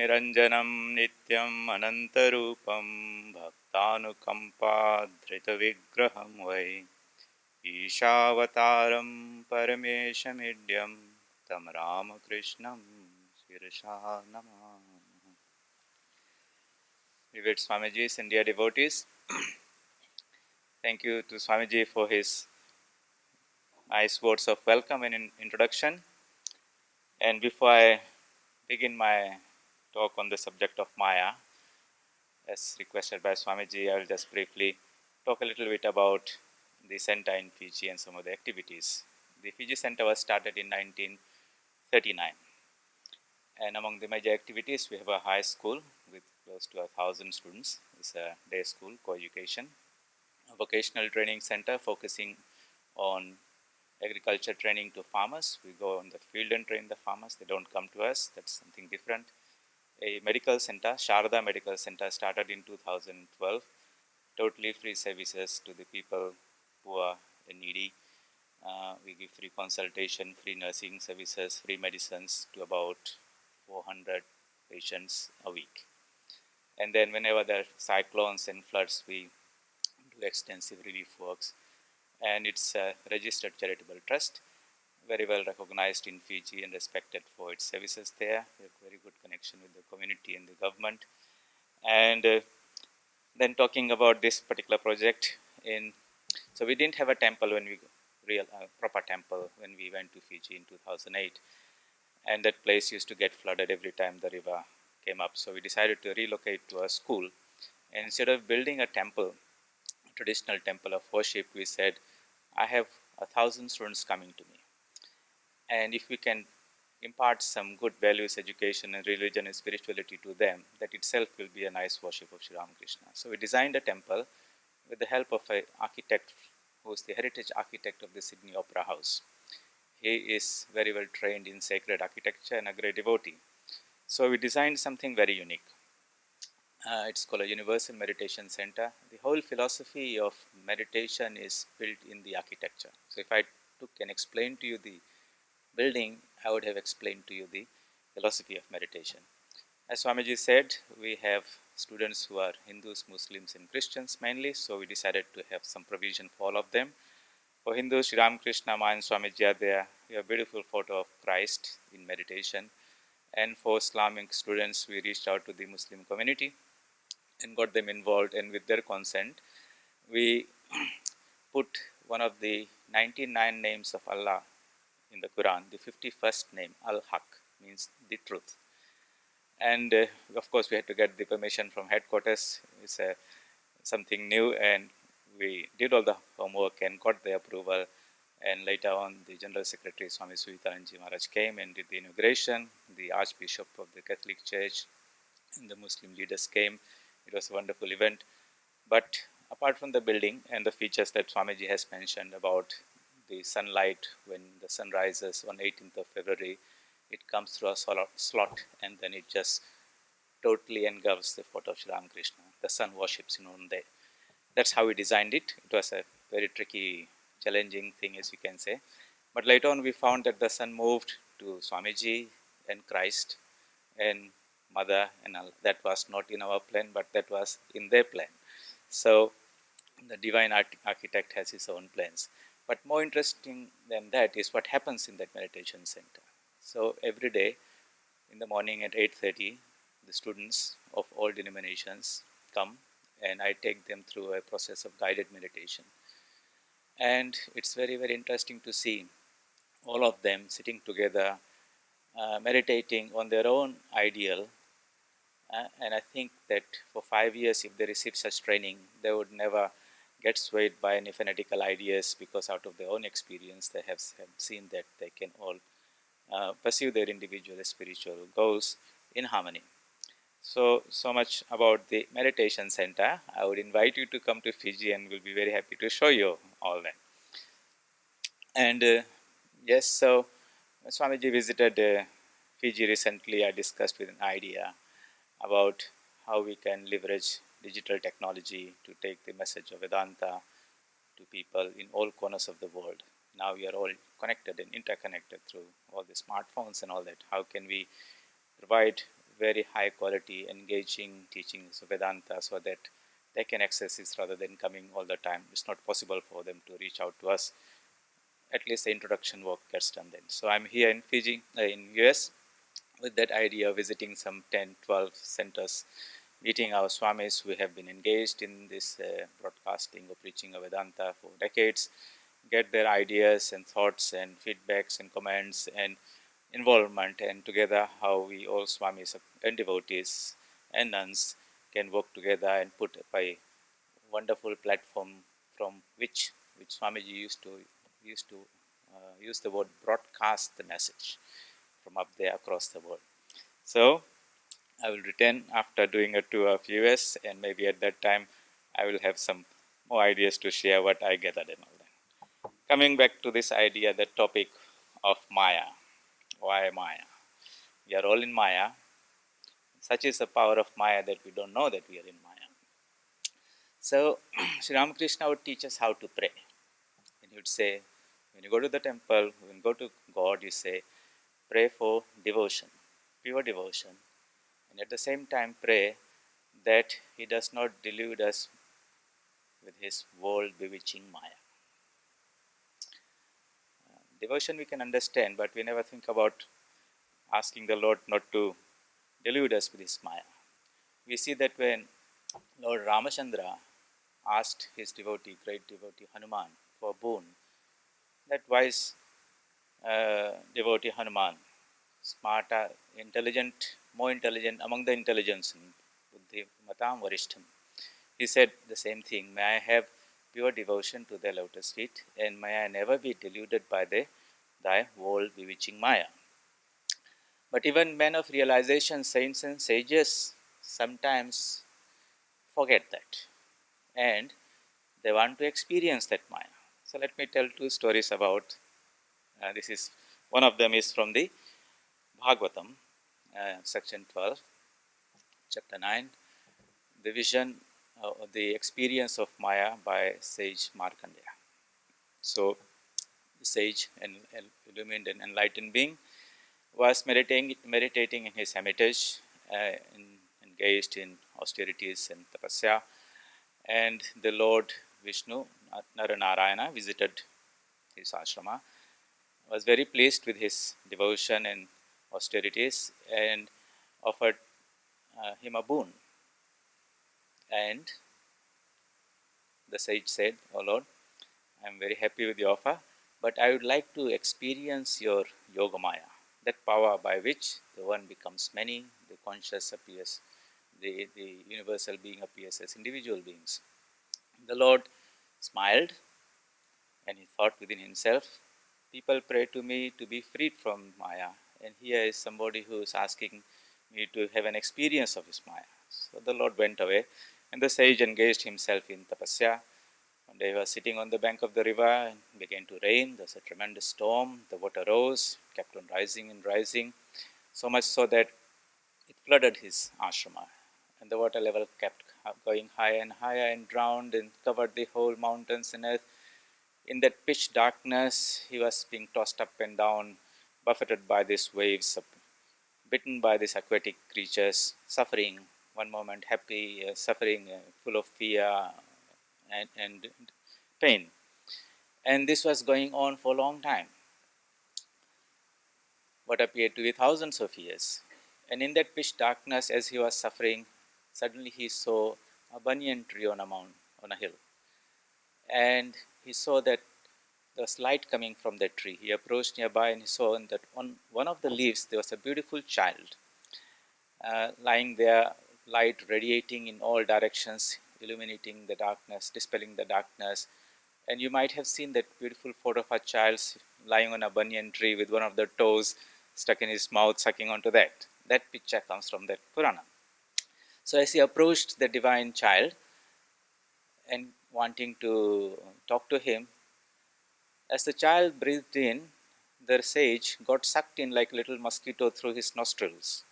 Niranjanam Nityam Anantarupam Bhaktanukampadhritavigraham Vai Ishavataram Parameshamidyam Tam Ramakrishnam Shirasha Namah. Revered Swamiji's and dear devotees, thank you to Swamiji for his nice words of welcome and introduction. And before I begin my talk on the subject of Maya, as requested by Swamiji, I will just briefly talk a little bit about the center in Fiji and some of the activities. The Fiji Center was started in 1939. And among the major activities, we have a high school with close to 1,000 students. It's a day school, co-education. A vocational training center focusing on agriculture training to farmers. We go on the field and train the farmers. They don't come to us. That's something different. A medical center, Sharda Medical Center, started in 2012. Totally free services to the people who are needy. We give free consultation, free nursing services, free medicines to about 400 patients a week. And then whenever there are cyclones and floods, we do extensive relief works. And it's a registered charitable trust, very well recognized in Fiji and respected for its services there. We have very good connection with the community and the government. And then talking about this particular project, so we didn't have a temple when we proper temple when we went to Fiji in 2008, and that place used to get flooded every time the river came up. So we decided to relocate to a school, and instead of building a temple, a traditional temple of worship, we said, I have 1,000 students coming to me, and if we can impart some good values, education, and religion and spirituality to them, that itself will be a nice worship of Sri Ramakrishna. So we designed a temple with the help of an architect who is the heritage architect of the Sydney Opera House. He is very well trained in sacred architecture and a great devotee. So we designed something very unique. It's called a Universal Meditation Center. The whole philosophy of meditation is built in the architecture. So if I took and explained to you the building, I would have explained to you the philosophy of meditation. As Swamiji said, we have students who are Hindus, Muslims, and Christians mainly, so we decided to have some provision for all of them. For Hindus, Sri Ramakrishna, Ma and Swamiji are there. We have a beautiful photo of Christ in meditation. And for Islamic students, we reached out to the Muslim community and got them involved, and with their consent, we put one of the 99 names of Allah in the Quran, the 51st name, Al-Haq, means the truth. And of course, we had to get the permission from headquarters. It's something new, and we did all the homework and got the approval. And later on, the General Secretary, Swami Tadananda Maharaj, came and did the inauguration. The Archbishop of the Catholic Church and the Muslim leaders came. It was a wonderful event. But apart from the building and the features that Swamiji has mentioned about the sunlight when the sun rises on 18th of February, it comes through a solar slot and then it just totally engulfs the photo of Sri Ramakrishna. The sun worships in one day. That's how we designed it. It was a very tricky, challenging thing, as you can say. But later on, we found that the sun moved to Swamiji and Christ and Mother, and all. That was not in our plan, but that was in their plan. So the divine architect has his own plans. But more interesting than that is what happens in that meditation center. So every day in the morning at 8:30, the students of all denominations come, and I take them through a process of guided meditation. And it's very, very interesting to see all of them sitting together, meditating on their own ideal. And I think that for 5 years, if they received such training, they would never get swayed by any fanatical ideas, because out of their own experience, they have seen that they can all pursue their individual spiritual goals in harmony. So much about the meditation center. I would invite you to come to Fiji, and we'll be very happy to show you all that. And yes, so Swamiji visited Fiji recently. I discussed with an idea about how we can leverage digital technology to take the message of Vedanta to people in all corners of the world. Now we are all connected and interconnected through all the smartphones and all that. How can we provide very high quality, engaging teachings of Vedanta so that they can access this rather than coming all the time. It's not possible for them to reach out to us. At least the introduction work gets done then. So I'm here in Fiji, in US, with that idea of visiting some 10, 12 centers, meeting our Swamis who have been engaged in this broadcasting or preaching of Vedanta for decades, get their ideas and thoughts and feedbacks and comments and involvement, and together how we all Swamis and devotees and nuns can work together and put up a wonderful platform from which Swamiji used to use the word broadcast the message from up there across the world. So I will return after doing a tour of US, and maybe at that time I will have some more ideas to share what I gathered and all that. Coming back to this idea, the topic of Maya. Why Maya? We are all in Maya. Such is the power of Maya that we don't know that we are in Maya. So Sri Ramakrishna would teach us how to pray. And he would say, when you go to the temple, when you go to God, you say, pray for devotion, pure devotion. And at the same time pray that he does not delude us with his world bewitching Maya. Devotion we can understand, but we never think about asking the Lord not to delude us with his Maya. We see that when Lord Ramachandra asked his devotee, great devotee Hanuman, for a boon, that wise devotee Hanuman, smarter, intelligent, more intelligent among the intelligence, Buddhi Matam Varishtham, he said the same thing, may I have pure devotion to thy lotus feet, and may I never be deluded by thy world bewitching Maya. But even men of realization, saints and sages, sometimes forget that, and they want to experience that Maya. So let me tell two stories about, this is, one of them is from the Bhagavatam, section 12, chapter 9, the vision, the experience of Maya by sage Markandeya. So, the sage and illumined and enlightened being was meditating in his hermitage, engaged in austerities and tapasya, and the Lord Vishnu, Naranarayana, visited his ashrama, was very pleased with his devotion and austerities, and offered him a boon. And the sage said, "O Lord, I am very happy with your offer, but I would like to experience your Yogamaya, that power by which the one becomes many, the conscious appears, the universal being appears as individual beings." The Lord smiled and he thought within himself, people pray to me to be freed from Maya, and here is somebody who is asking me to have an experience of his Maya. So the Lord went away, and the sage engaged himself in tapasya. One day he was sitting on the bank of the river, and it began to rain. There was a tremendous storm. The water rose, kept on rising and rising, so much so that it flooded his ashrama. And the water level kept going higher and higher and drowned and covered the whole mountains and earth. In that pitch darkness, he was being tossed up and down, buffeted by these waves, bitten by these aquatic creatures, suffering, one moment happy, suffering, full of fear and pain. And this was going on for a long time, what appeared to be thousands of years. And in that pitch darkness, as he was suffering, suddenly he saw a banyan tree on a mountain, on a hill. And he saw that there was light coming from that tree. He approached nearby and he saw that on one of the leaves there was a beautiful child lying there, light radiating in all directions, illuminating the darkness, dispelling the darkness. And you might have seen that beautiful photo of a child lying on a banyan tree with one of the toes stuck in his mouth, sucking onto that. That picture comes from that Purana. So as he approached the divine child and wanting to talk to him, as the child breathed in, the sage got sucked in like a little mosquito through his nostrils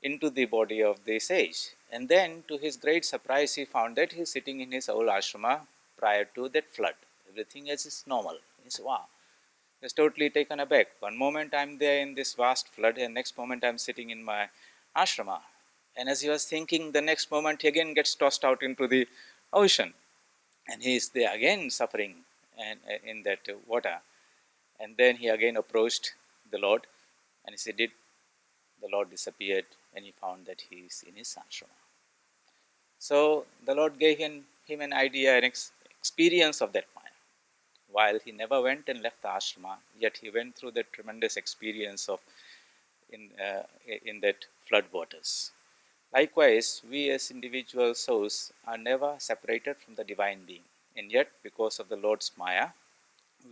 into the body of the sage. And then, to his great surprise, he found that he is sitting in his old ashrama prior to that flood. Everything else is normal. He said, wow. He was totally taken aback. One moment I am there in this vast flood, and next moment I am sitting in my ashrama. And as he was thinking, the next moment he again gets tossed out into the ocean. And he is there again suffering and in that water. And then he again approached the Lord, and he said, the Lord disappeared, and he found that he is in his ashrama. So the Lord gave him an idea, an experience of that Maya. While he never went and left the ashrama, yet he went through the tremendous experience of in that flood waters. Likewise, we as individual souls are never separated from the divine being, and yet because of the Lord's Maya,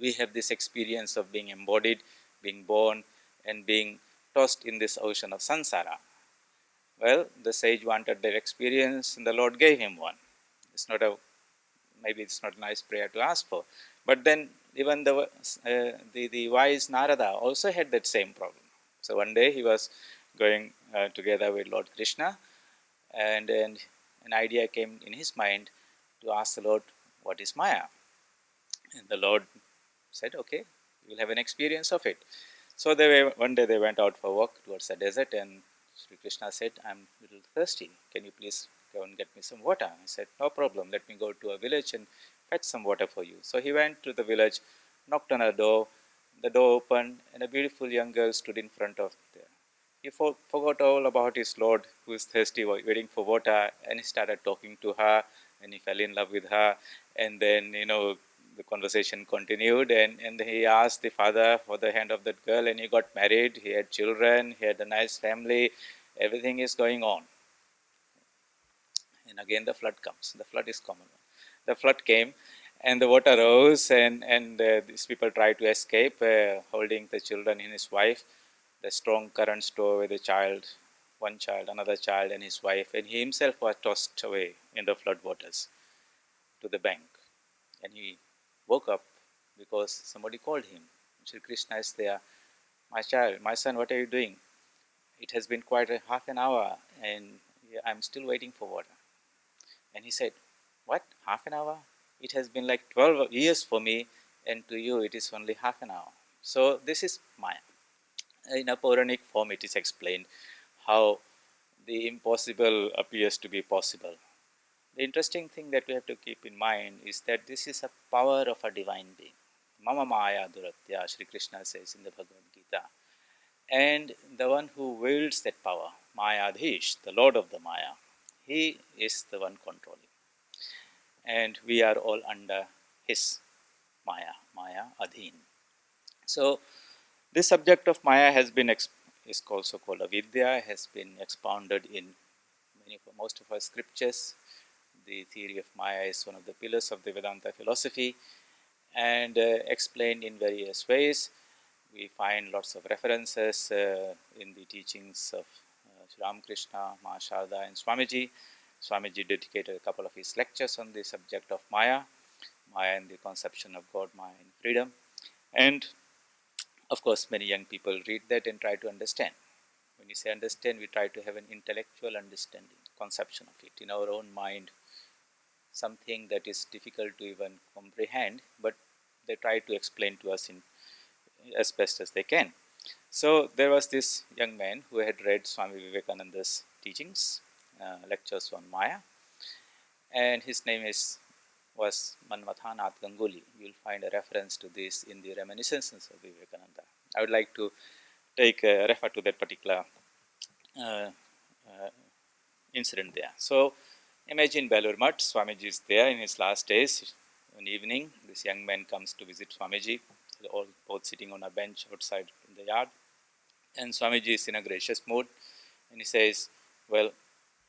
we have this experience of being embodied, being born, and being tossed in this ocean of samsara. Well, the sage wanted that experience, and the Lord gave him one. It's not a maybe it's not a nice prayer to ask for, but then even the wise Narada also had that same problem. So one day he was going together with Lord Krishna, and an idea came in his mind to ask the Lord, "What is Maya?" And the Lord said, "Okay, you will have an experience of it." So one day they went out for a walk towards the desert, and Sri Krishna said, "I'm a little thirsty. Can you please go and get me some water?" I said, "No problem. Let me go to a village and fetch some water for you." So he went to the village, knocked on a door. The door opened, and a beautiful young girl stood in front of there. He forgot all about his Lord, who is thirsty, waiting for water, and he started talking to her, and he fell in love with her. And then, the conversation continued, and he asked the father for the hand of that girl, and he got married. He had children, he had a nice family, everything is going on. And again the flood comes. The flood is common. The flood came, and the water rose, and these people tried to escape, holding the children and his wife. The strong currents tore away the child, one child, another child, and his wife, and he himself was tossed away in the flood waters to the bank. And he woke up because somebody called him. Sri Krishna is there. "My child, my son, what are you doing? It has been quite a half an hour, and I'm still waiting for water." And he said, "What? Half an hour? It has been like 12 years for me, and to you it is only half an hour." So this is Maya. In a Puranic form, it is explained how the impossible appears to be possible. The interesting thing that we have to keep in mind is that this is a power of a divine being. Mama Maya Duratya, Sri Krishna says in the Bhagavad Gita. And the one who wields that power, Mayadhish, the Lord of the Maya, he is the one controlling. And we are all under his Maya, Maya Adhin. So this subject of Maya has been is also called avidya, has been expounded in most of our scriptures. The theory of Maya is one of the pillars of the Vedanta philosophy, and explained in various ways. We find lots of references in the teachings of Sri Ramakrishna, Ma Sharda, and Swamiji. Swamiji dedicated a couple of his lectures on the subject of Maya, Maya and the conception of God, Maya and freedom. And of course, many young people read that and try to understand. When you say understand, we try to have an intellectual understanding, conception of it in our own mind, something that is difficult to even comprehend, but they try to explain to us in as best as they can. So there was this young man who had read Swami Vivekananda's teachings, lectures on Maya, and his name was Manmathanath Ganguly. You'll find a reference to this in the reminiscences of Vivekananda. I would like to refer to that particular uh, uh, incident there. So imagine Belur Mutt, Swamiji is there in his last days. One evening, this young man comes to visit Swamiji. They're all both sitting on a bench outside in the yard. And Swamiji is in a gracious mood, and he says, "Well,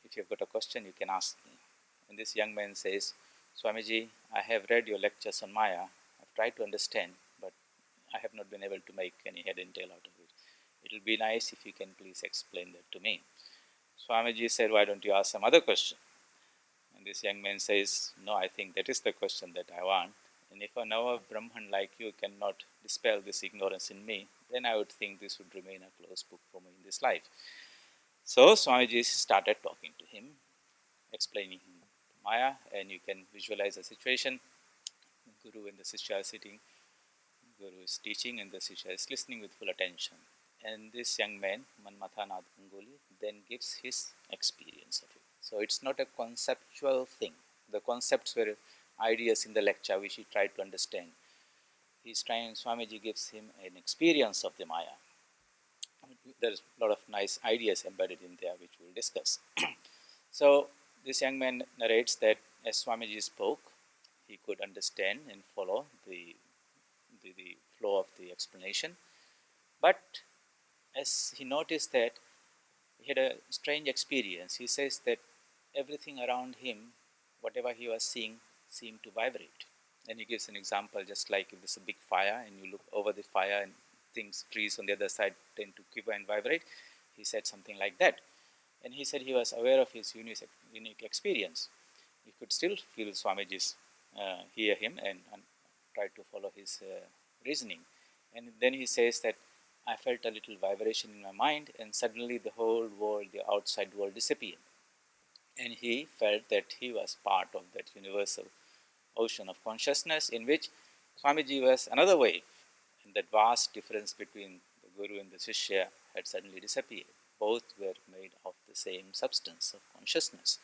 if you've got a question, you can ask me." And this young man says, "Swamiji, I have read your lectures on Maya. I've tried to understand, but I have not been able to make any head and tail out of it. It will be nice if you can please explain that to me." Swamiji said, "Why don't you ask some other question?" And this young man says, "No, I think that is the question that I want. And if a Nava Brahman like you cannot dispel this ignorance in me, then I would think this would remain a closed book for me in this life." So Swamiji started talking to him, explaining him Maya, and you can visualize the situation. Guru and the Sishya are sitting, Guru is teaching, and the Sishya is listening with full attention. And this young man, Manmathanath Ganguli, then gives his experience of it. So it's not a conceptual thing. The concepts were ideas in the lecture which he tried to understand. He's trying, Swamiji gives him an experience of the Maya. There's a lot of nice ideas embedded in there which we'll discuss. So this young man narrates that as Swamiji spoke, he could understand and follow the flow of the explanation. But as he noticed that he had a strange experience, he says that everything around him, whatever he was seeing, seemed to vibrate. And he gives an example, just like if there's a big fire and you look over the fire and things, trees on the other side tend to quiver and vibrate. He said something like that. And he said he was aware of his unique experience. He could still feel Swamiji's, hear him and try to follow his reasoning. And then he says that I felt a little vibration in my mind, and suddenly the whole world, the outside world, disappeared. And he felt that he was part of that universal ocean of consciousness in which Swamiji was another wave, and that vast difference between the Guru and the Shishya had suddenly disappeared. Both were made of the same substance of consciousness.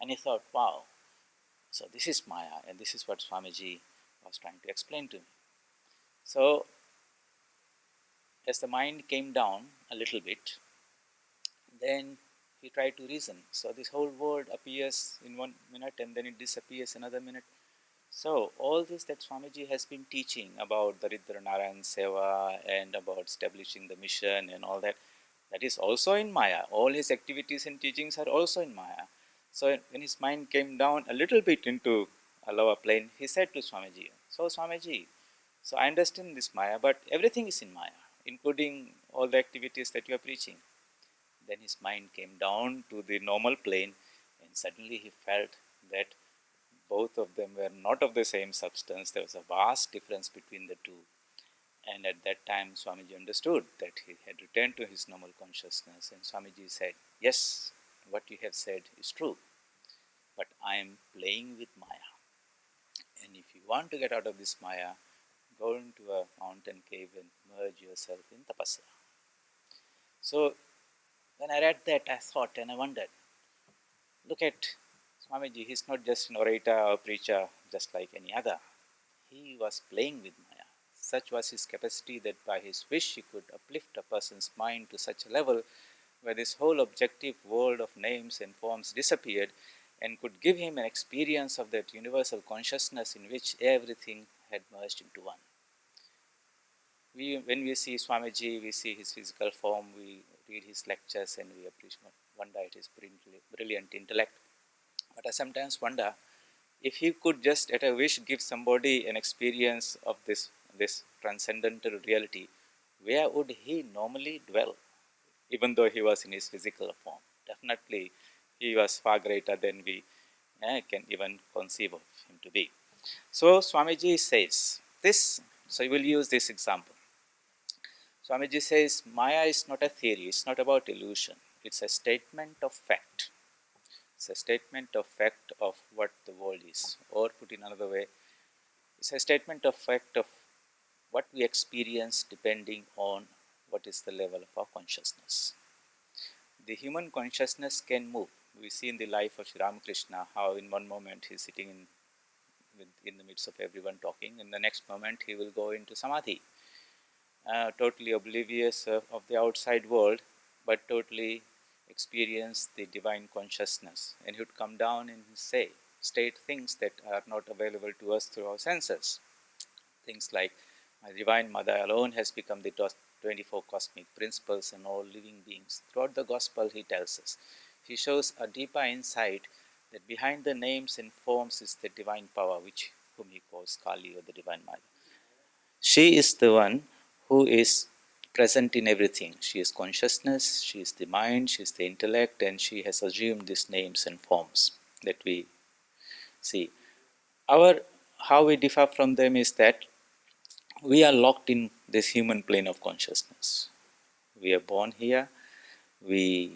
And he thought, wow, so this is Maya, and this is what Swamiji was trying to explain to me. So, as the mind came down a little bit, then he tried to reason. So, this whole world appears in 1 minute and then it disappears another minute. So, all this that Swamiji has been teaching about Daridra Narayan Seva and about establishing the mission and all that, that is also in Maya. All his activities and teachings are also in Maya. So, when his mind came down a little bit into a lower plane, he said to Swamiji, so Swamiji, so I understand this Maya, but everything is in Maya, including all the activities that you are preaching. Then his mind came down to the normal plane, and suddenly he felt that both of them were not of the same substance. There was a vast difference between the two. And at that time, Swamiji understood that he had returned to his normal consciousness. And Swamiji said, yes, what you have said is true, but I am playing with Maya. And if you want to get out of this Maya, go into a mountain cave and merge yourself in tapasya. So when I read that, I thought and I wondered, look at Swamiji, he's not just an orator or preacher just like any other. He was playing with Maya. Such was his capacity that by his wish he could uplift a person's mind to such a level where this whole objective world of names and forms disappeared and could give him an experience of that universal consciousness in which everything had merged into one. When we see Swamiji, we see his physical form, we read his lectures and we appreciate, wonder at his brilliant intellect. But I sometimes wonder if he could just at a wish give somebody an experience of this transcendental reality, where would he normally dwell, even though he was in his physical form? Definitely, he was far greater than we can even conceive of him to be. So, Swamiji says this, so we will use this example. Swamiji says, Maya is not a theory, it's not about illusion, it's a statement of fact. It's a statement of fact of what the world is. Or put in another way, it's a statement of fact of what we experience depending on what is the level of our consciousness. The human consciousness can move. We see in the life of Sri Ramakrishna how in one moment he's sitting in the midst of everyone talking, in the next moment he will go into samadhi, totally oblivious of the outside world, but totally experience the divine consciousness. And he would come down and state things that are not available to us through our senses. Things like, my divine mother alone has become the 24 cosmic principles and all living beings. Throughout the gospel, he tells us. He shows a deeper insight that behind the names and forms is the divine power, whom he calls Kali, or the divine mother. She is the one who is present in everything. She is consciousness, she is the mind, she is the intellect, and she has assumed these names and forms that we see. How we differ from them is that we are locked in this human plane of consciousness. We are born here, we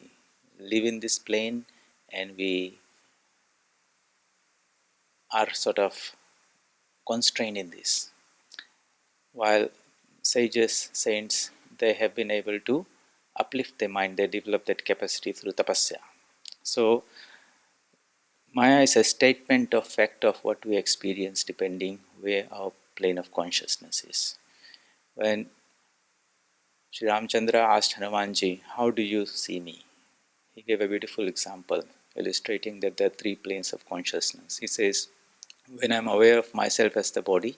live in this plane, and we are sort of constrained in this. While sages, saints, they have been able to uplift their mind. They develop that capacity through tapasya. So Maya is a statement of fact of what we experience depending where our plane of consciousness is. When Sri Ramchandra asked Hanumanji, "How do you see me?" He gave a beautiful example illustrating that there are three planes of consciousness. He says, when I'm aware of myself as the body,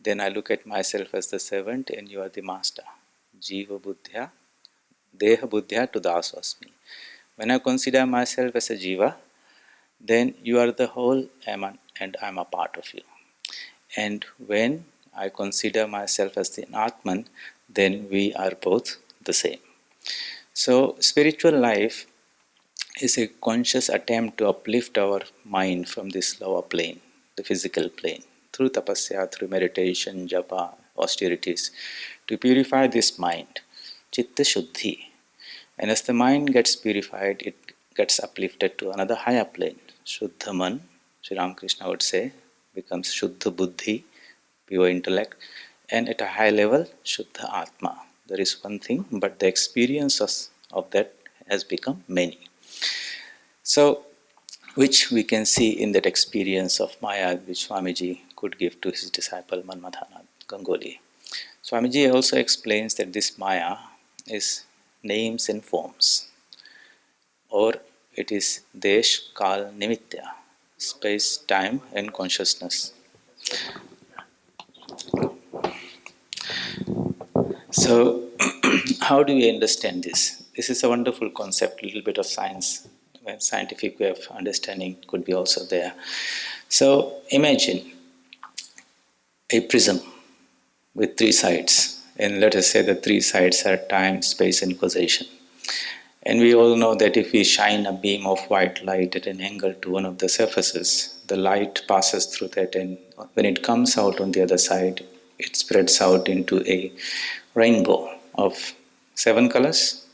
then I look at myself as the servant and you are the master. Jiva buddhya, deha buddhya tu dasasmi. When I consider myself as a jiva, then you are the whole and I'm a part of you. And when I consider myself as the Atman, then we are both the same. So spiritual life is a conscious attempt to uplift our mind from this lower plane, the physical plane, through tapasya, through meditation, japa, austerities, to purify this mind, chitta shuddhi. And as the mind gets purified, it gets uplifted to another higher plane. Shuddha man, Sri Ramakrishna would say, becomes Shuddha buddhi, pure intellect, and at a high level, Shuddha atma. There is one thing, but the experiences of that has become many. So, which we can see in that experience of Maya, which Swamiji could give to his disciple Manmadhana Gangoli. Swamiji also explains that this Maya is names and forms, or it is Desh, Kal, Nimitya, space, time, and consciousness. So, how do we understand this? This is a wonderful concept, a little bit of science, when scientific way of understanding could be also there. So, imagine a prism with three sides, and let us say the three sides are time, space, and causation. And we all know that if we shine a beam of white light at an angle to one of the surfaces, the light passes through that, and when it comes out on the other side, it spreads out into a rainbow of 7 colors.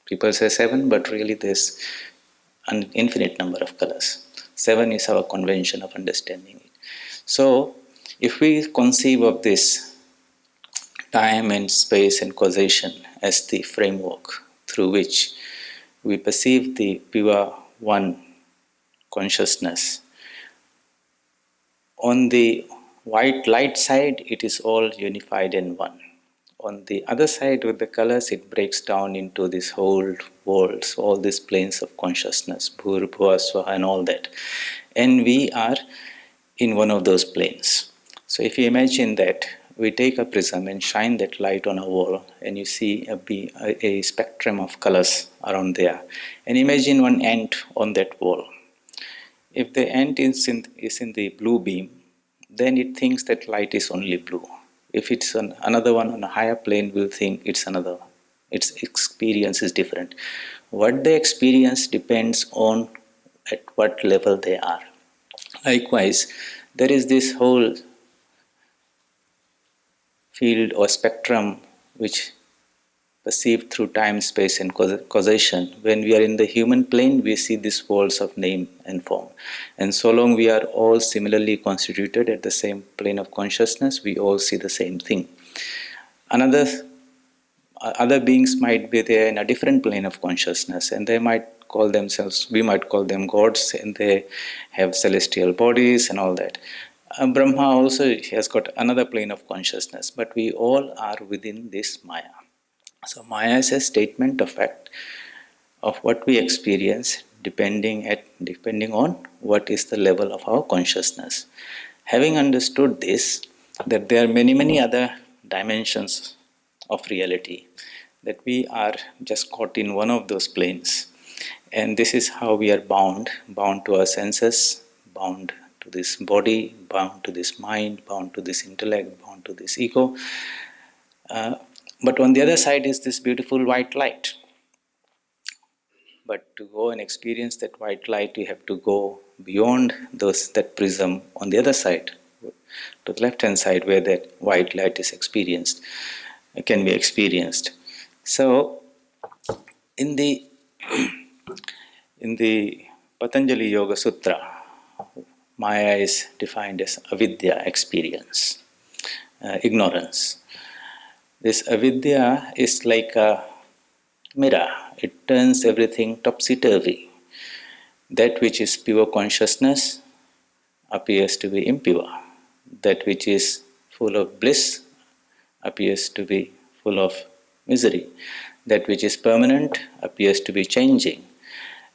People say 7, but really there's an infinite number of colors. 7 is our convention of understanding it. So, if we conceive of this time and space and causation as the framework through which we perceive the pure one consciousness, on the white light side, it is all unified in one. On the other side, with the colors, it breaks down into this whole world, so all these planes of consciousness, Bhur, Bhuva, Swaha, and all that. And we are in one of those planes. So if you imagine that we take a prism and shine that light on a wall, and you see a spectrum of colors around there, and imagine one ant on that wall. If the ant is in the blue beam, then it thinks that light is only blue. If it's another one on a higher plane, will think it's another. Its experience is different. What they experience depends on at what level they are. Likewise, there is this whole field or spectrum which perceived through time, space, and causation. When we are in the human plane, we see these worlds of name and form. And so long we are all similarly constituted at the same plane of consciousness, we all see the same thing. Other beings might be there in a different plane of consciousness, and they might call themselves, we might call them gods, and they have celestial bodies and all that. Brahma also has got another plane of consciousness, but we all are within this Maya. So Maya is a statement of fact of what we experience depending on what is the level of our consciousness. Having understood this, that there are many other dimensions of reality, that we are just caught in one of those planes, and this is how we are bound to our senses, bound to this body, bound to this mind, bound to this intellect, bound to this ego. But on the other side is this beautiful white light. But to go and experience that white light, you have to go beyond that prism on the other side, to the left-hand side, where that white light is experienced, can be experienced. So, in the Patanjali Yoga Sutra, Maya is defined as avidya, experience, ignorance. This avidya is like a mirror. It turns everything topsy-turvy. That which is pure consciousness appears to be impure. That which is full of bliss appears to be full of misery. That which is permanent appears to be changing.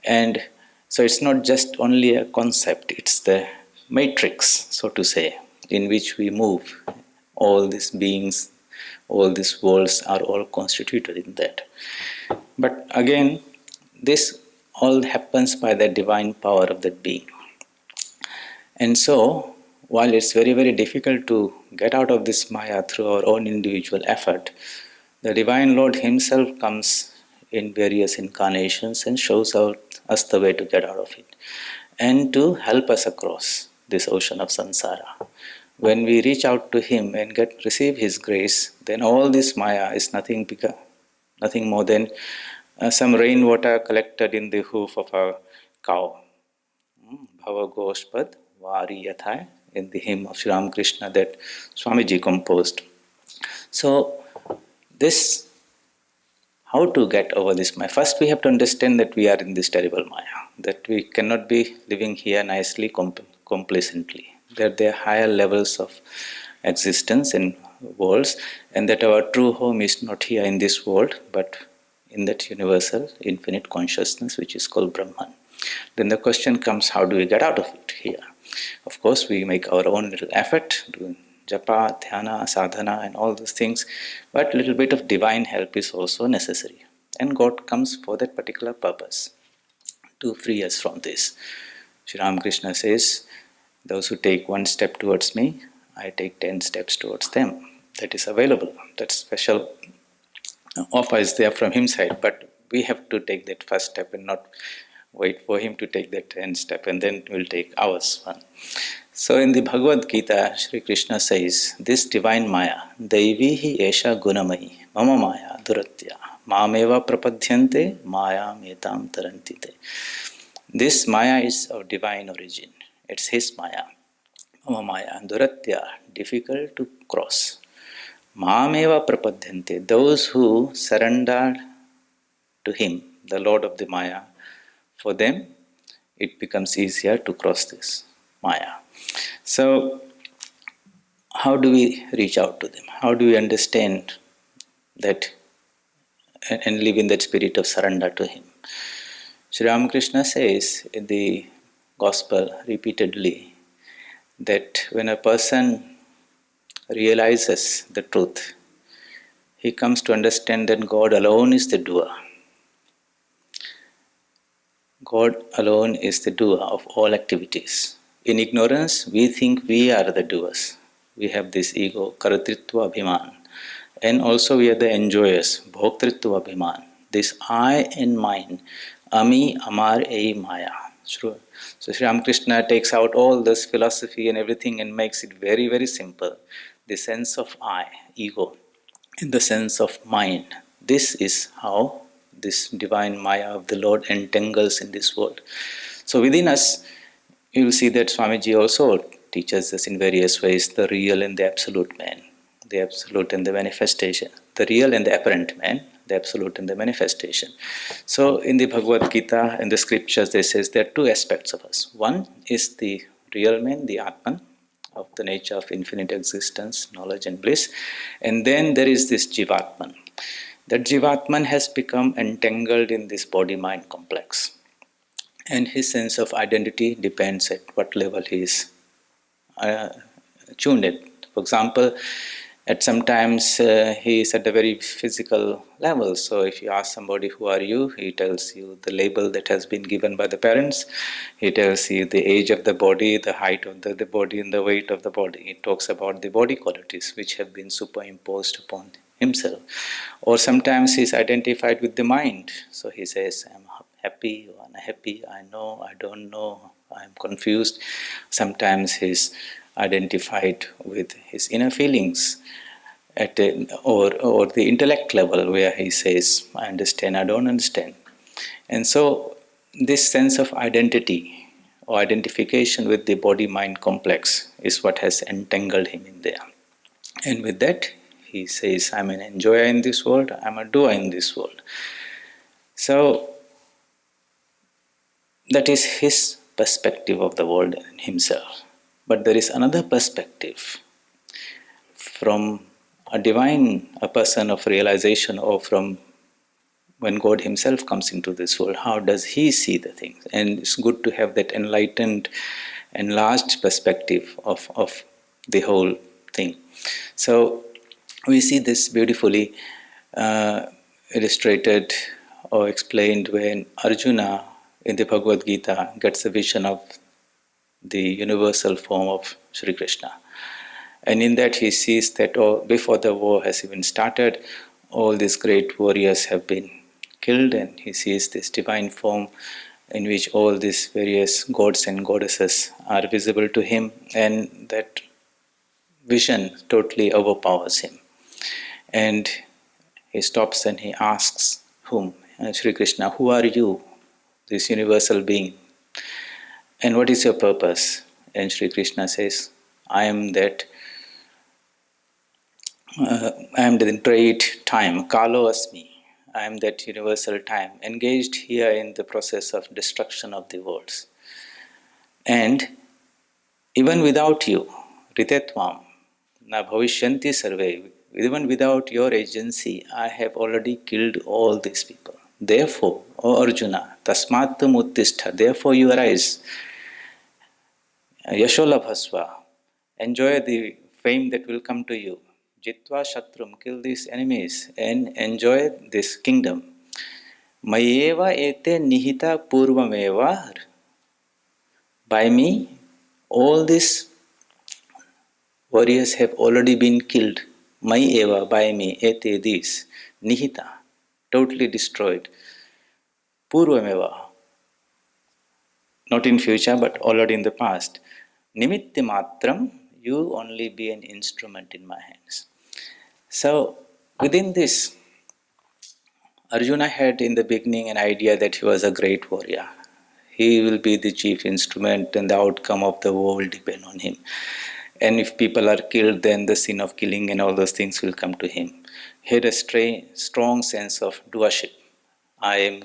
And so it's not just only a concept, it's the matrix, so to say, in which we move. All these beings, all these worlds are all constituted in that. But again, this all happens by the divine power of that being. And so, while it's very, very difficult to get out of this Maya through our own individual effort, the Divine Lord Himself comes in various incarnations and shows out us the way to get out of it and to help us across this ocean of samsara. When we reach out to Him and receive His grace, then all this Maya is nothing more than some rainwater collected in the hoof of a cow. Bhava Goshpad Vari Yathai, in the hymn of Sri Ramakrishna that Swamiji composed. So, this, how to get over this Maya? First, we have to understand that we are in this terrible Maya, that we cannot be living here nicely, complacently. That there are higher levels of existence in worlds, and that our true home is not here in this world, but in that universal, infinite consciousness which is called Brahman. Then the question comes, how do we get out of it here? Of course, we make our own little effort, doing japa, dhyana, sadhana, and all those things, but a little bit of divine help is also necessary. And God comes for that particular purpose, to free us from this. Sri Ramakrishna says, those who take one step towards me, I take 10 steps towards them. That is available. That special offer is there from His side, but we have to take that first step and not wait for Him to take that 10th step, and then we'll take ours one. So in the Bhagavad Gita, Sri Krishna says, this divine Maya, Daivihi Esha Gunamayi, Mama Maya Duratya, Mameva Prapadhyante, Maya Metam Tarantite. This Maya is of divine origin. It's His Maya. Mama Maya Duratya, difficult to cross. Mameva Prapadhyante, those who surrender to Him, the Lord of the Maya, for them it becomes easier to cross this Maya. So, how do we reach out to them? How do we understand that and live in that spirit of surrender to Him? Sri Ramakrishna says in the Gospel repeatedly that when a person realizes the truth, he comes to understand that God alone is the doer. God alone is the doer of all activities. In ignorance, we think we are the doers. We have this ego, karatritva abhiman. And also we are the enjoyers, bhoktritva abhiman. This I and mine, ami, amar, ei, maya. So Sri Ramakrishna takes out all this philosophy and everything and makes it very, very simple. The sense of I, ego, in the sense of mind. This is how this divine Maya of the Lord entangles in this world. So within us, you will see that Swamiji also teaches us in various ways the real and the absolute man, the absolute and the manifestation, the real and the apparent man, the absolute and the manifestation. So in the Bhagavad Gita and the scriptures, they says there are two aspects of us. One is the real man, the Atman, of the nature of infinite existence, knowledge and bliss. And then there is this Jivatman. That Jivatman has become entangled in this body-mind complex. And his sense of identity depends at what level he is tuned at. For example, at sometimes he is at a very physical level. So if you ask somebody, who are you? He tells you the label that has been given by the parents. He tells you the age of the body, the height of the body, and the weight of the body. He talks about the body qualities which have been superimposed upon himself. Or sometimes he is identified with the mind. So he says, I'm happy or unhappy, I know, I don't know, I'm confused. Sometimes he's identified with his inner feelings or the intellect level where he says, I understand, I don't understand. And so this sense of identity or identification with the body-mind complex is what has entangled him in there. And with that, he says, I'm an enjoyer in this world, I'm a doer in this world. So that is his perspective of the world and himself. But there is another perspective from a divine, a person of realization, or from when God Himself comes into this world, how does He see the things? And it's good to have that enlightened, enlarged perspective of the whole thing. So we see this beautifully illustrated or explained when Arjuna in the Bhagavad Gita gets a vision of the universal form of Sri Krishna. And in that he sees that before the war has even started, all these great warriors have been killed, and he sees this divine form in which all these various gods and goddesses are visible to him, and that vision totally overpowers him. And he stops and he asks, whom? Sri Krishna, who are you, this universal being? And what is your purpose? And Sri Krishna says, I am the great time, Kalo Asmi. I am that universal time, engaged here in the process of destruction of the worlds. And even without you, Ritetvam, na bhavishyanti sarve, even without your agency, I have already killed all these people. Therefore, O Arjuna, tasmatam uttistha, therefore you arise, Yasholabhasva, enjoy the fame that will come to you. Jitva Shatrum, kill these enemies and enjoy this kingdom. Mayeva ete nihita purvameva. By me, all these warriors have already been killed. Mayeva, by me, ete these, nihita, totally destroyed. Purvameva, not in future but already in the past. Nimitti matram, you only be an instrument in my hands. So within this, Arjuna had in the beginning an idea that he was a great warrior. He will be the chief instrument and the outcome of the war will depend on him. And if people are killed, then the sin of killing and all those things will come to him. He had a strong sense of doership. I am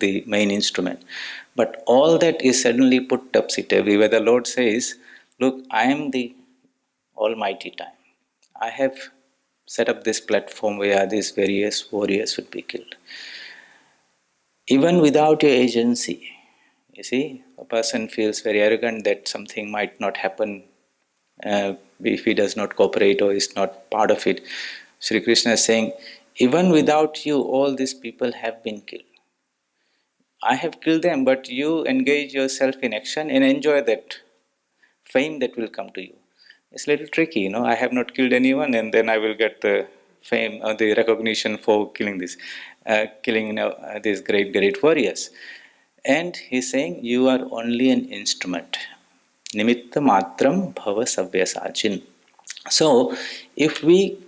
the main instrument. But all that is suddenly put topsy-turvy, where the Lord says, look, I am the almighty time. I have set up this platform where these various warriors would be killed. Even without your agency, you see, a person feels very arrogant that something might not happen if he does not cooperate or is not part of it. Sri Krishna is saying, even without you, all these people have been killed. I have killed them, but you engage yourself in action and enjoy that fame that will come to you. It's a little tricky, I have not killed anyone and then I will get the fame or the recognition for killing these great warriors. And he's saying, you are only an instrument. Nimitta matram bhava savyasachin. So, if we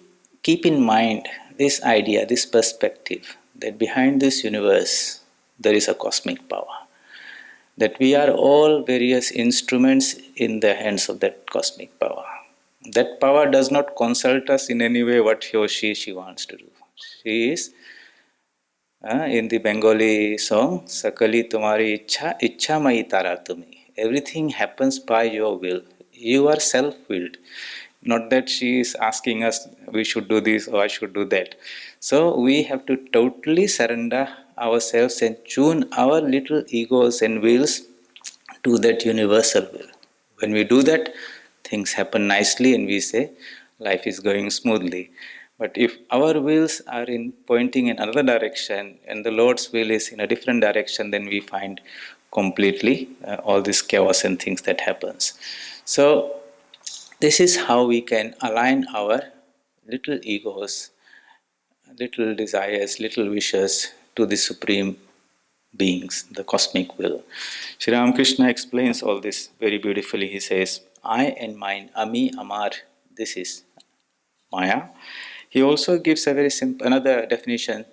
keep in mind this idea, this perspective, that behind this universe there is a cosmic power, that we are all various instruments in the hands of that cosmic power. That power does not consult us in any way what he or she wants to do. She is, in the Bengali song, Sakali Tumari Ichha, Ichha Mai Tara Tumi. Everything happens by your will. You are self-willed. Not that she is asking us, we should do this or I should do that. So we have to totally surrender ourselves and tune our little egos and wills to that universal will. When we do that, things happen nicely and we say life is going smoothly. But if our wills are in pointing in another direction and the Lord's will is in a different direction, then we find completely all this chaos and things that happens. So this is how we can align our little egos, little desires, little wishes to the supreme beings, the cosmic will. Sri Ramakrishna explains all this very beautifully. He says, I and mine, Ami, Amar, this is Maya. He also gives a very simple, another definition,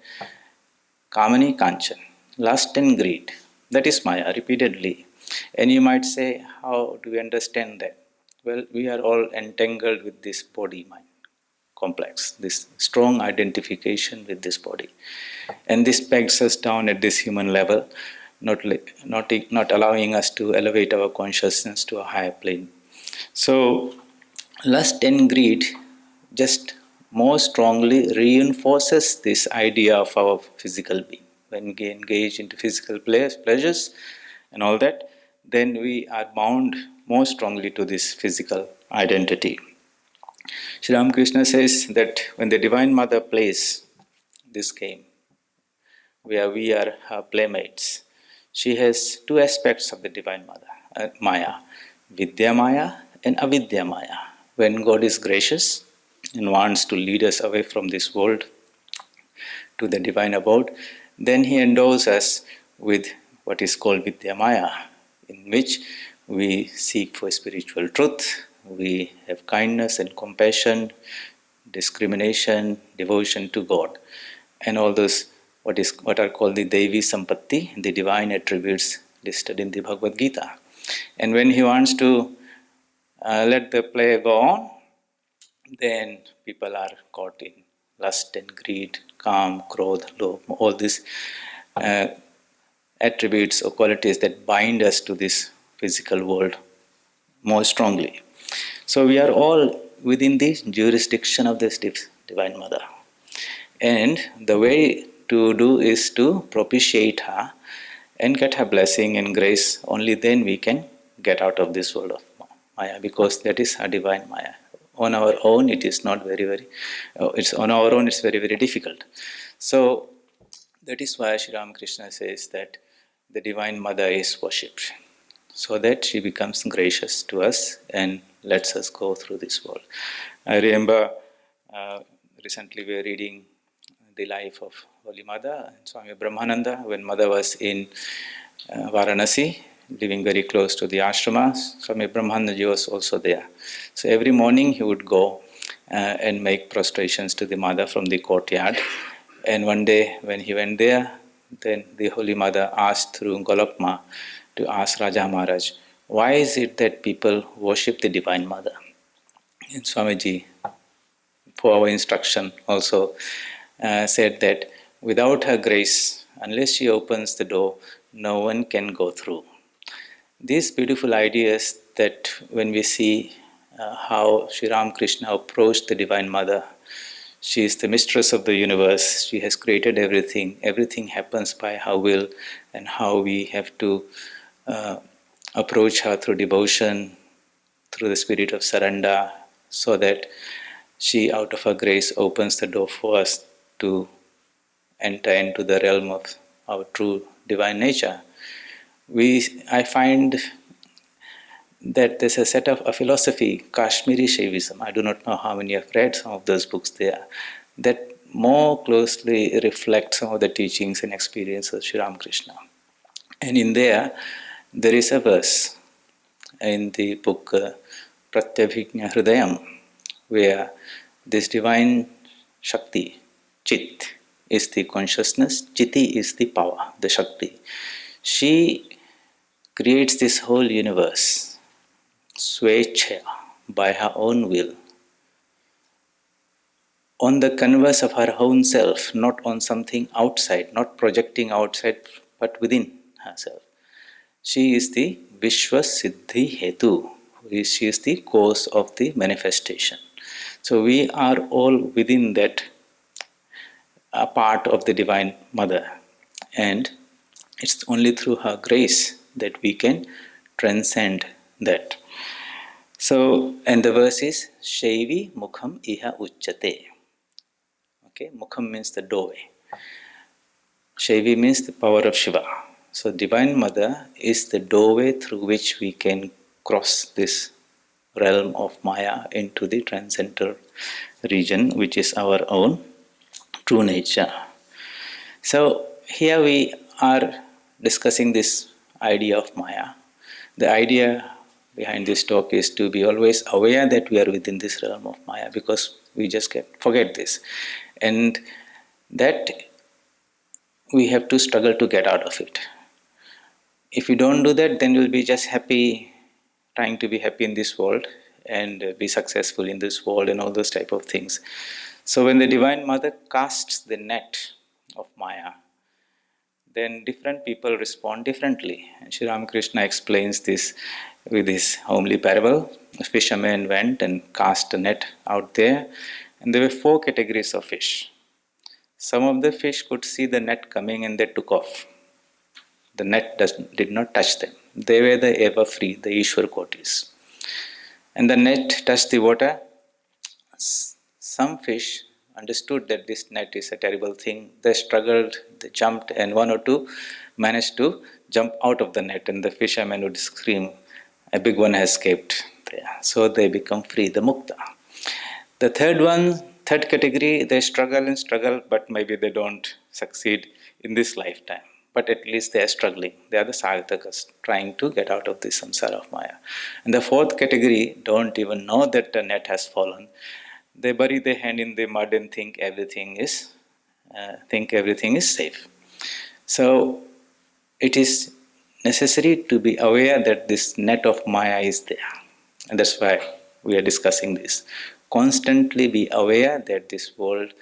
Kamani Kanchan, lust and greed. That is Maya, repeatedly. And you might say, how do we understand that? Well, we are all entangled with this body mind. complex, this strong identification with this body. And this pegs us down at this human level, not allowing us to elevate our consciousness to a higher plane. So, lust and greed just more strongly reinforces this idea of our physical being. When we engage into physical pleasures and all that, then we are bound more strongly to this physical identity. Sri Ramakrishna says that when the Divine Mother plays this game, where we are her playmates, she has two aspects of the Divine Mother, Maya, Vidya Maya and Avidya Maya. When God is gracious and wants to lead us away from this world to the divine abode, then He endows us with what is called Vidya Maya, in which we seek for spiritual truth, we have kindness and compassion, discrimination, devotion to God, and all those what are called the Devi Sampatti, the divine attributes listed in the Bhagavad Gita. And when He wants to let the play go on, then people are caught in lust and greed, kam, krodh, lobh, all these uh, attributes or qualities that bind us to this physical world more strongly. So we are all within the jurisdiction of this Divine Mother. And the way to do is to propitiate her and get her blessing and grace. Only then we can get out of this world of Maya, because that is her divine Maya. On our own, it is not it's on our own, it's very, very difficult. So that is why Sri Ramakrishna says that the Divine Mother is worshipped, so that she becomes gracious to us and lets us go through this world. I remember recently we were reading the life of Holy Mother, Swami Brahmananda, when Mother was in Varanasi, living very close to the ashrama. Swami Brahmananda was also there. So every morning he would go and make prostrations to the Mother from the courtyard. And one day when he went there, then the Holy Mother asked through Golapma to ask Raja Maharaj, why is it that people worship the Divine Mother? And Swamiji, for our instruction, also said that without her grace, unless she opens the door, no one can go through. These beautiful ideas that when we see how Sri Ramakrishna approached the Divine Mother, she is the mistress of the universe, she has created everything, everything happens by her will, and how we have to approach her through devotion, through the spirit of surrender, so that she, out of her grace, opens the door for us to enter into the realm of our true divine nature. I find that there's a set of a philosophy, Kashmiri Shaivism. I do not know how many have read some of those books there, that more closely reflect some of the teachings and experiences of Sri Ramakrishna. And in there is a verse in the book Pratyabhijna Hridayam, where this divine Shakti, Chit, is the consciousness, Chiti is the power, the Shakti. She creates this whole universe, Svecha, by her own will, on the canvas of her own self, not on something outside, not projecting outside, but within herself. She is the Vishwa Siddhi Hetu. She is the cause of the manifestation. So we are all within that a part of the Divine Mother, and it's only through her grace that we can transcend that. So, and the verse is Shaivi Mukham Iha Uchyate. Okay, Mukham means the doorway. Shaivi means the power of Shiva. So, Divine Mother is the doorway through which we can cross this realm of Maya into the transcendental region, which is our own true nature. So, here we are discussing this idea of Maya. The idea behind this talk is to be always aware that we are within this realm of Maya, because we just forget this. And that we have to struggle to get out of it. If you don't do that, then you'll be just happy, trying to be happy in this world, and be successful in this world and all those type of things. So when the Divine Mother casts the net of Maya, then different people respond differently. And Sri Ramakrishna explains this with his homely parable. A fisherman went and cast a net out there, and there were four categories of fish. Some of the fish could see the net coming and they took off. The net did not touch them. They were the ever free, the Ishwar Kotis. And the net touched the water. Some fish understood that this net is a terrible thing. They struggled, they jumped, and one or two managed to jump out of the net, and the fisherman would scream, "A big one has escaped." There. So they become free, the mukta. The third category, they struggle and struggle, but maybe they don't succeed in this lifetime. But at least they are struggling. They are the sadhakas, trying to get out of this samsara of Maya. And the fourth category don't even know that the net has fallen. They bury their hand in the mud and think everything is safe. So it is necessary to be aware that this net of Maya is there. And that's why we are discussing this. Constantly be aware that this world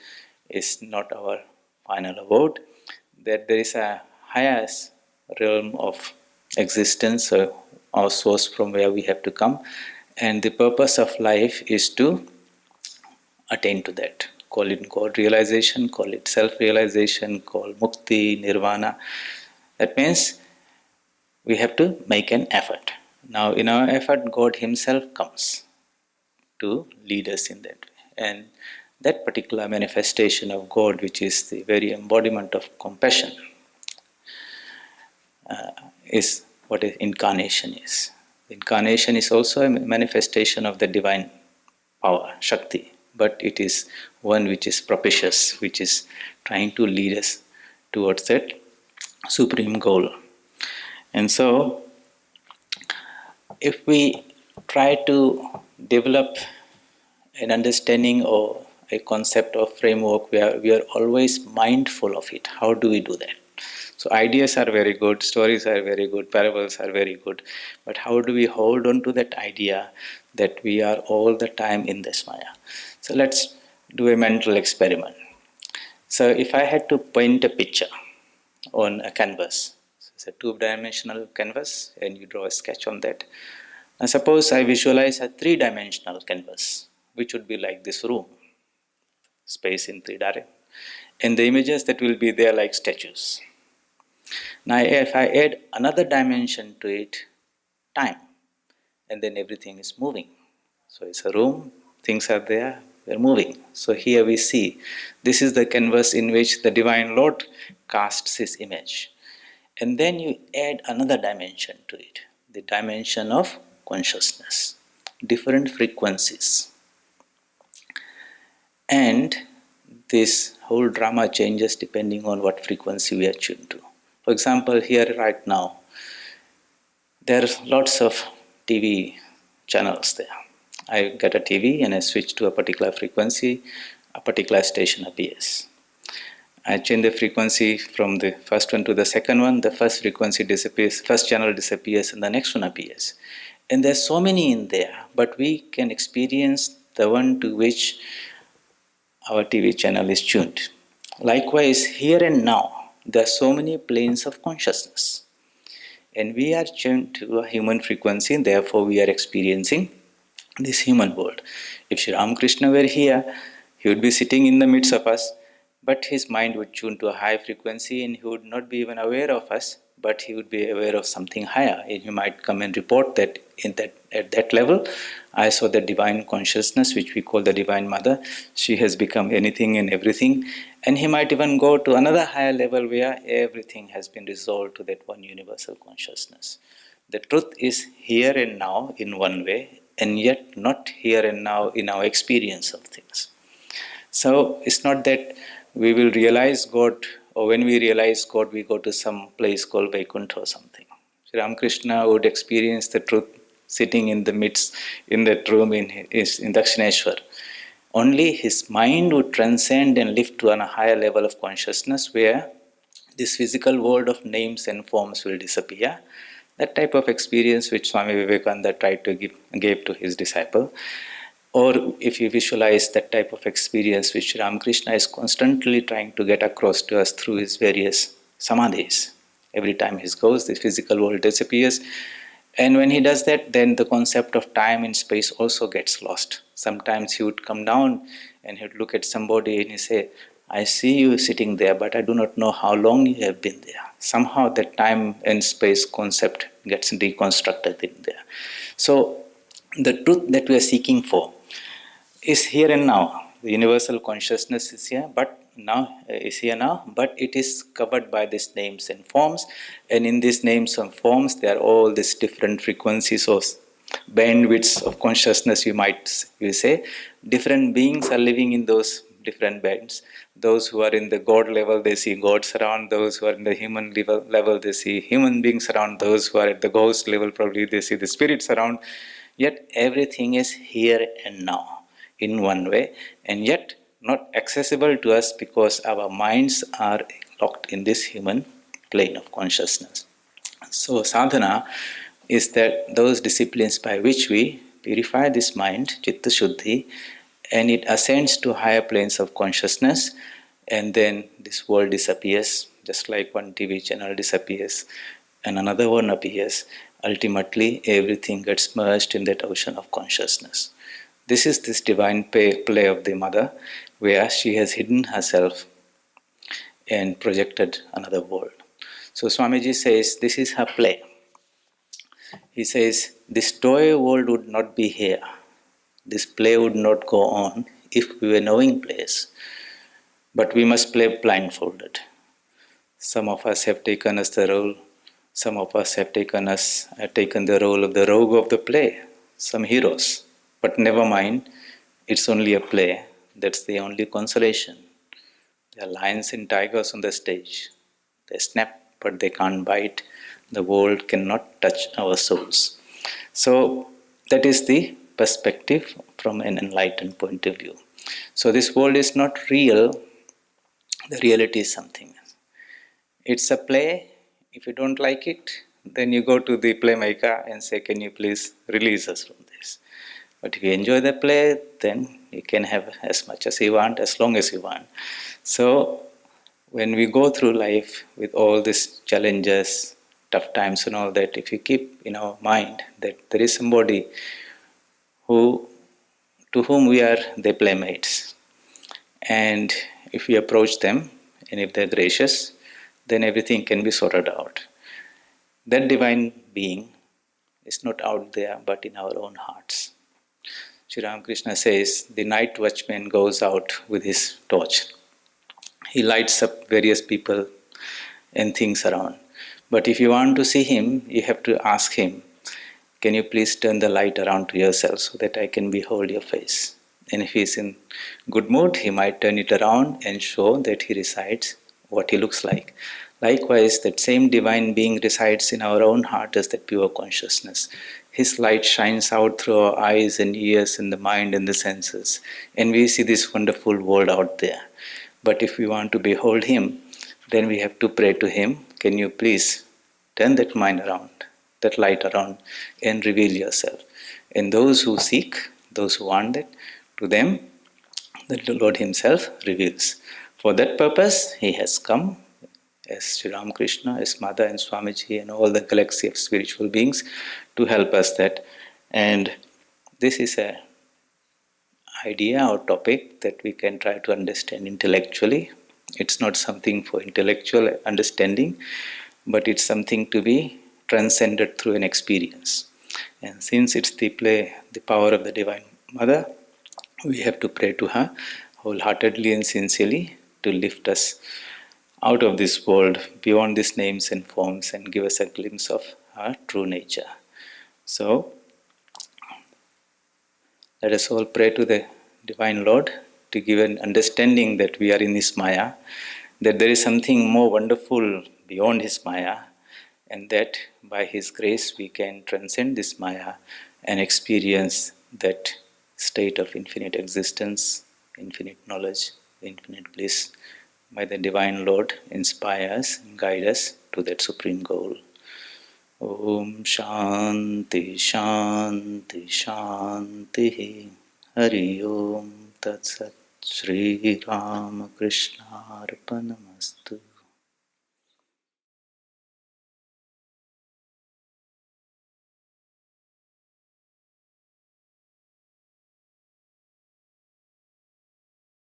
is not our final abode, that there is a higher realm of existence, our source from where we have to come, and the purpose of life is to attain to that. Call it God realization, call it self realization, call mukti, nirvana. That means we have to make an effort. Now, in our effort, God Himself comes to lead us in that way. And that particular manifestation of God, which is the very embodiment of compassion, is what incarnation is. Incarnation is also a manifestation of the divine power, Shakti, but it is one which is propitious, which is trying to lead us towards that supreme goal. And so, if we try to develop an understanding or a concept or framework where we are always mindful of it, how do we do that? So ideas are very good, stories are very good, parables are very good, but how do we hold on to that idea that we are all the time in this Maya? So let's do a mental experiment. So if I had to paint a picture on a canvas, so it's a two-dimensional canvas and you draw a sketch on that. Now suppose I visualize a three-dimensional canvas, which would be like this room, space in three directions, and the images that will be there like statues. Now, if I add another dimension to it, time, and then everything is moving. So it's a room, things are there, they're moving. So here we see this is the canvas in which the Divine Lord casts His image. And then you add another dimension to it, the dimension of consciousness, different frequencies. And this whole drama changes depending on what frequency we are tuned to. For example, here right now, there are lots of TV channels there. I get a TV and I switch to a particular frequency, a particular station appears. I change the frequency from the first one to the second one, the first frequency disappears, first channel disappears, and the next one appears. And there's so many in there, but we can experience the one to which our TV channel is tuned. Likewise, here and now, there are so many planes of consciousness. And we are tuned to a human frequency, and therefore we are experiencing this human world. If Sri Ramakrishna were here, he would be sitting in the midst of us, but his mind would tune to a high frequency and he would not be even aware of us, but he would be aware of something higher. And he might come and report that at that level, I saw the divine consciousness, which we call the Divine Mother. She has become anything and everything. And he might even go to another higher level where everything has been resolved to that one universal consciousness. The truth is here and now in one way, and yet not here and now in our experience of things. So it's not that we will realize God, or when we realize God, we go to some place called Vaikuntha or something. Sri Ramakrishna would experience the truth sitting in the midst, in that room in Dakshineshwar. Only his mind would transcend and lift to a higher level of consciousness where this physical world of names and forms will disappear. That type of experience which Swami Vivekananda tried to gave to his disciple. Or if you visualize that type of experience which Ramakrishna is constantly trying to get across to us through his various samadhis. Every time he goes, the physical world disappears. And when he does that, then the concept of time and space also gets lost. Sometimes he would come down and he would look at somebody and he say, I see you sitting there, but I do not know how long you have been there. Somehow that time and space concept gets deconstructed in there. So the truth that we are seeking for is here and now. The universal consciousness is here, but it is covered by these names and forms. And in these names and forms, there are all these different frequencies of bandwidths of consciousness, you say. Different beings are living in those different bands. Those who are in the God level, they see gods around. Those who are in the human level, they see human beings around. Those who are at the ghost level, probably they see the spirits around. Yet everything is here and now in one way, and yet not accessible to us because our minds are locked in this human plane of consciousness. So, sadhana is that those disciplines by which we purify this mind, chitta shuddhi, and it ascends to higher planes of consciousness, and then this world disappears, just like one TV channel disappears and another one appears. Ultimately, everything gets merged in that ocean of consciousness. This is this divine play of the mother, where she has hidden herself and projected another world. So Swamiji says this is her play. He says this toy world would not be here. This play would not go on if we were knowing plays. But we must play blindfolded. Some of us have taken us the role. Some of us have taken the role of the rogue of the play. Some heroes. But never mind, it's only a play. That's the only consolation. There are lions and tigers on the stage. They snap, but they can't bite. The world cannot touch our souls. So that is the perspective from an enlightened point of view. So this world is not real. The reality is something else. It's a play. If you don't like it, then you go to the playmaker and say, can you please release us from this? But if you enjoy the play, then you can have as much as you want, as long as you want. So when we go through life with all these challenges, tough times and all that, if you keep in our mind that there is somebody who to whom we are the playmates, and if we approach them and if they're gracious, then everything can be sorted out. That divine being is not out there but in our own hearts. Sri Ramakrishna says the night watchman goes out with his torch. He lights up various people and things around. But if you want to see him, you have to ask him, can you please turn the light around to yourself so that I can behold your face? And if he's in good mood, he might turn it around and show that he resides what he looks like. Likewise, that same divine being resides in our own heart as that pure consciousness. His light shines out through our eyes and ears and the mind and the senses. And we see this wonderful world out there. But if we want to behold him, then we have to pray to him, can you please turn that mind around, that light around, and reveal yourself. And those who seek, those who want it, to them the Lord Himself reveals. For that purpose, He has come as Sri Ramakrishna, as Mother and Swamiji and all the galaxy of spiritual beings to help us that. And this is a idea or topic that we can try to understand intellectually. It's not something for intellectual understanding, but it's something to be transcended through an experience. And since it's the power of the Divine Mother, we have to pray to her wholeheartedly and sincerely to lift us out of this world, beyond these names and forms, and give us a glimpse of our true nature. So, let us all pray to the Divine Lord to give an understanding that we are in His Maya, that there is something more wonderful beyond His Maya, and that by His grace we can transcend this Maya and experience that state of infinite existence, infinite knowledge, infinite bliss. May the Divine Lord inspire us and guide us to that supreme goal. Om Shanti Shanti Shanti. Hari Om Tat Sat. Shri Ramakrishna Arpanamastu.